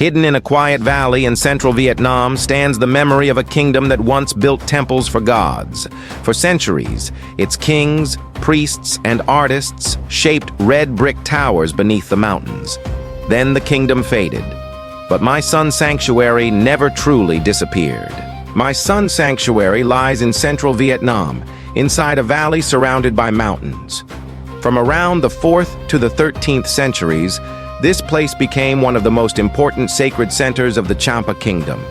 Hidden in a quiet valley in central Vietnam stands the memory of a kingdom that once built temples for gods. For centuries, its kings, priests, and artists shaped red brick towers beneath the mountains. Then the kingdom faded. But my Sun's sanctuary never truly disappeared. My Sun's sanctuary lies in central Vietnam, inside a valley surrounded by mountains. From around the 4th to the 13th centuries, this place became one of the most important sacred centers of the Champa Kingdom.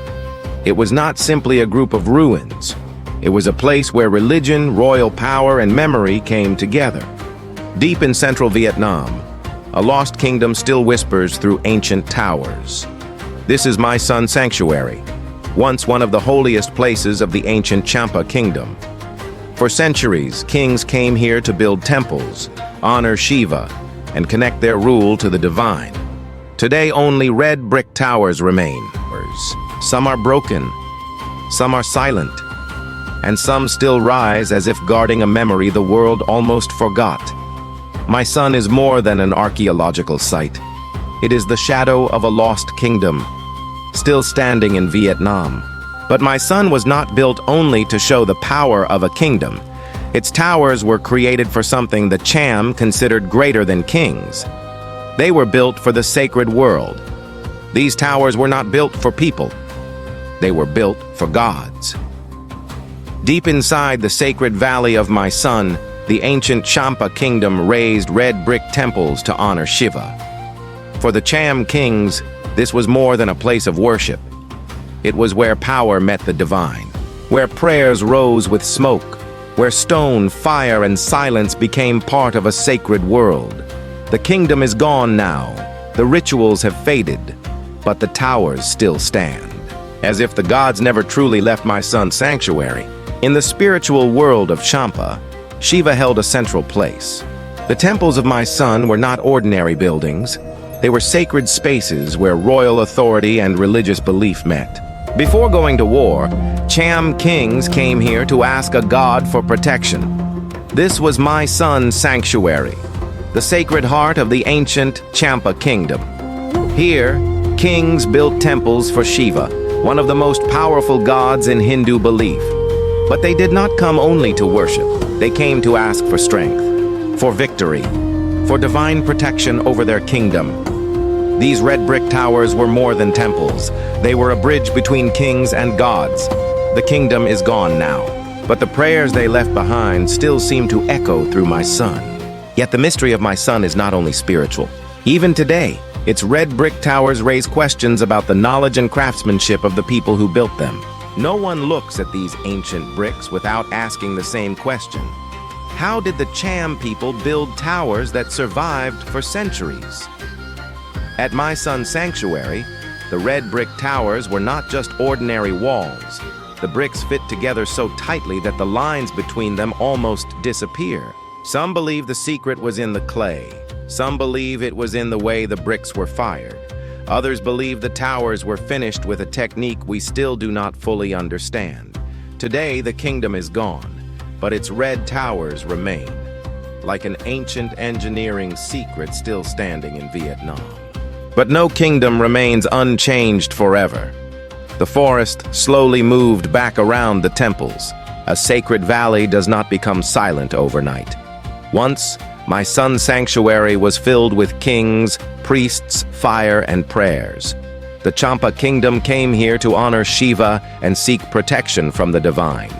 It was not simply a group of ruins. It was a place where religion, royal power, and memory came together. Deep in central Vietnam, a lost kingdom still whispers through ancient towers. This is my Sun's sanctuary, once one of the holiest places of the ancient Champa Kingdom. For centuries, kings came here to build temples, honor Shiva, and connect their rule to the divine. Today, only red brick towers remain. Some are broken, some are silent, and some still rise as if guarding a memory the world almost forgot. My Sun is more than an archaeological site. It is the shadow of a lost kingdom, still standing in Vietnam. But my Sun was not built only to show the power of a kingdom. Its towers were created for something the Cham considered greater than kings. They were built for the sacred world. These towers were not built for people. They were built for gods. Deep inside the sacred valley of my Sun, the ancient Champa Kingdom raised red brick temples to honor Shiva. For the Cham kings, this was more than a place of worship. It was where power met the divine, where prayers rose with smoke, where stone, fire, and silence became part of a sacred world. The kingdom is gone now. The rituals have faded, but the towers still stand. As if the gods never truly left my Sun's sanctuary, in the spiritual world of Champa, Shiva held a central place. The temples of my Sun were not ordinary buildings. They were sacred spaces where royal authority and religious belief met. Before going to war, Cham kings came here to ask a god for protection. This was my Sun's sanctuary, the sacred heart of the ancient Champa Kingdom. Here, kings built temples for Shiva, one of the most powerful gods in Hindu belief. But they did not come only to worship. They came to ask for strength, for victory, for divine protection over their kingdom. These red brick towers were more than temples. They were a bridge between kings and gods. The kingdom is gone now, but the prayers they left behind still seem to echo through my Sun. Yet the mystery of my Sun is not only spiritual. Even today, its red brick towers raise questions about the knowledge and craftsmanship of the people who built them. No one looks at these ancient bricks without asking the same question. How did the Cham people build towers that survived for centuries? At my Sun's sanctuary, the red brick towers were not just ordinary walls. The bricks fit together so tightly that the lines between them almost disappear. Some believe the secret was in the clay. Some believe it was in the way the bricks were fired. Others believe the towers were finished with a technique we still do not fully understand. Today, the kingdom is gone, but its red towers remain, like an ancient engineering secret still standing in Vietnam. But no kingdom remains unchanged forever. The forest slowly moved back around the temples. A sacred valley does not become silent overnight. Once, my Sun's sanctuary was filled with kings, priests, fire, and prayers. The Champa Kingdom came here to honor Shiva and seek protection from the divine.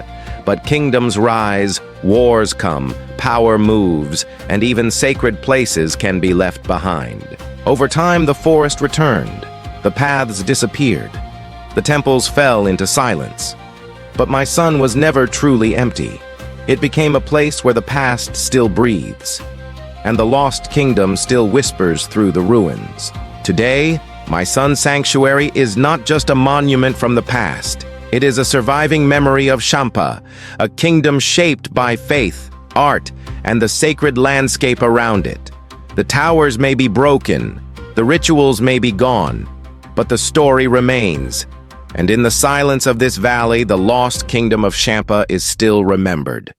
But kingdoms rise, wars come, power moves, and even sacred places can be left behind. Over time, the forest returned. The paths disappeared. The temples fell into silence. But my Sun was never truly empty. It became a place where the past still breathes, and the lost kingdom still whispers through the ruins. Today, my Sun's sanctuary is not just a monument from the past. It is a surviving memory of Champa, a kingdom shaped by faith, art, and the sacred landscape around it. The towers may be broken, the rituals may be gone, but the story remains. And in the silence of this valley, the lost kingdom of Champa is still remembered.